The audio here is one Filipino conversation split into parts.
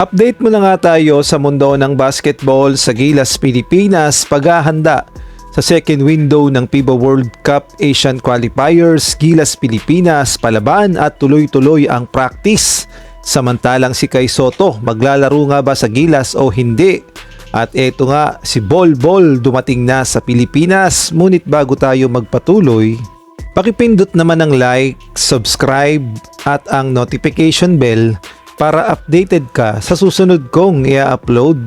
Update mo na nga tayo sa mundo ng basketball sa Gilas, Pilipinas, paghahanda sa second window ng FIBA World Cup Asian Qualifiers. Gilas, Pilipinas, palaban at tuloy-tuloy ang practice. Samantalang si Kai Sotto, maglalaro nga ba sa Gilas o hindi? At eto nga, si Bol Bol dumating na sa Pilipinas. Ngunit bago tayo magpatuloy, pakipindot naman ng like, subscribe at ang notification bell para updated ka sa susunod kong i-upload.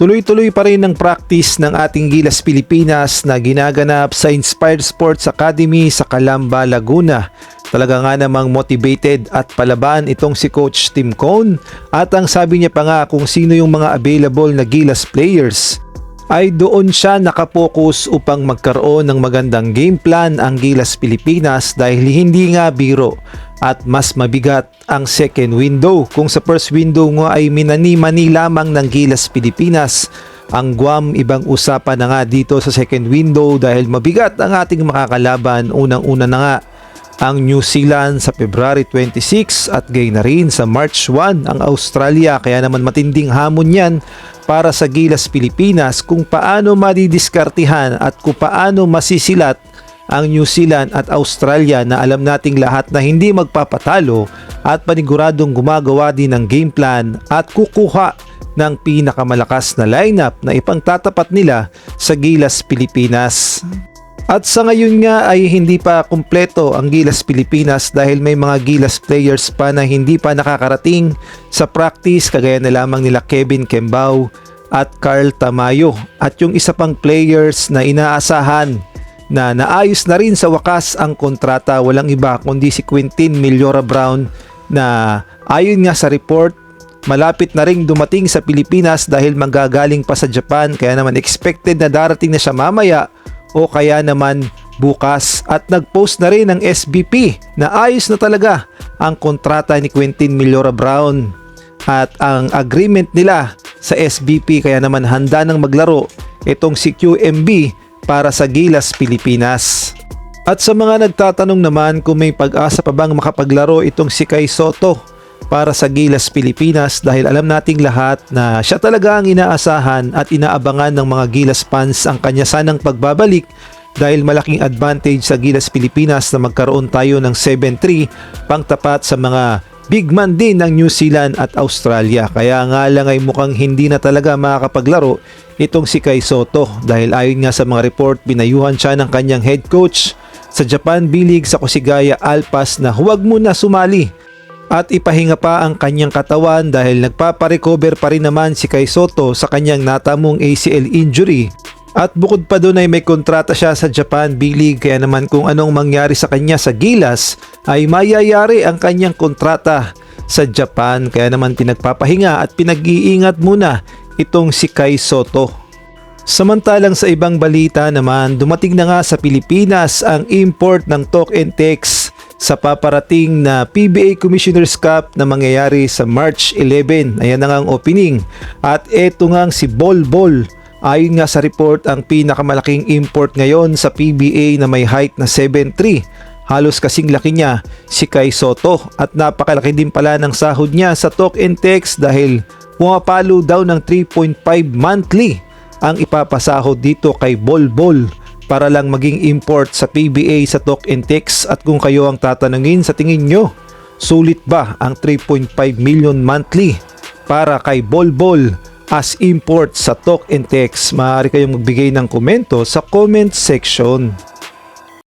Tuloy-tuloy pa rin ang practice ng ating Gilas Pilipinas na ginaganap sa Inspired Sports Academy sa Calamba, Laguna. Talaga nga namang motivated at palaban itong si Coach Tim Cone, at ang sabi niya pa nga kung sino yung mga available na Gilas players ay doon siya nakapokus upang magkaroon ng magandang game plan ang Gilas Pilipinas dahil hindi nga biro at mas mabigat ang second window. Kung sa first window nga ay minani-mani lamang ng Gilas Pilipinas, ang Guam ibang usapan na nga dito sa second window dahil mabigat ang ating makakalaban. Unang-una na nga ang New Zealand sa February 26 at gayon na rin sa March 1 ang Australia, kaya naman matinding hamon yan para sa Gilas Pilipinas kung paano madidiskartihan at kung paano masisilat ang New Zealand at Australia na alam nating lahat na hindi magpapatalo at paniguradong gumagawa din ng game plan at kukuha ng pinakamalakas na lineup na ipangtatapat nila sa Gilas Pilipinas. At sa ngayon nga ay hindi pa kumpleto ang Gilas Pilipinas dahil may mga Gilas players pa na hindi pa nakakarating sa practice, kagaya na lamang nila Kevin Kembao at Carl Tamayo. At yung isa pang players na inaasahan na naayos na rin sa wakas ang kontrata, walang iba kundi si Quintin Millora Brown na ayon nga sa report malapit na ring dumating sa Pilipinas dahil manggagaling pa sa Japan, kaya naman expected na darating na siya mamaya o kaya naman bukas. At nagpost na rin ang SBP na ayos na talaga ang kontrata ni Quintin Millora Brown at ang agreement nila sa SBP, kaya naman handa nang maglaro itong si QMB para sa Gilas Pilipinas. At sa mga nagtatanong naman kung may pag-asa pa bang makapaglaro itong si Kai Sotto para sa Gilas Pilipinas, dahil alam nating lahat na siya talaga ang inaasahan at inaabangan ng mga Gilas fans ang kanya sanang pagbabalik dahil malaking advantage sa Gilas Pilipinas na magkaroon tayo ng 7-3 pangtapat sa mga big man din ng New Zealand at Australia. Kaya nga lang ay mukhang hindi na talaga makakapaglaro itong si Kai Sotto dahil ayon nga sa mga report, binayuhan siya ng kanyang head coach sa Japan B-League sa Koshigaya Alpas na huwag muna sumali at ipahinga pa ang kanyang katawan dahil nagpaparecover pa rin naman si Kai Sotto sa kanyang natamong ACL injury. At bukod pa doon ay may kontrata siya sa Japan B-League, kaya naman kung anong mangyari sa kanya sa Gilas ay mayayari ang kanyang kontrata sa Japan, kaya naman pinagpapahinga at pinag-iingat muna itong si Kai Sotto. Samantalang sa ibang balita naman, dumating na nga sa Pilipinas ang import ng Talk and Text sa paparating na PBA Commissioner's Cup na mangyayari sa March 11. Ayan na nga ang opening. At eto nga si Bol Bol. Ayon nga sa report, ang pinakamalaking import ngayon sa PBA na may height na 7'3". Halos kasing laki niya si Kai Sotto at napakalaki din pala ng sahod niya sa Talk and Text dahil pumapalo daw ng 3.5 monthly ang ipapasahod dito kay Bol Bol para lang maging import sa PBA sa Talk and Text. At kung kayo ang tatanungin, sa tingin nyo, sulit ba ang 3.5 million monthly para kay Bol Bol as import sa Talk and Text? Maaari kayong magbigay ng komento sa comment section.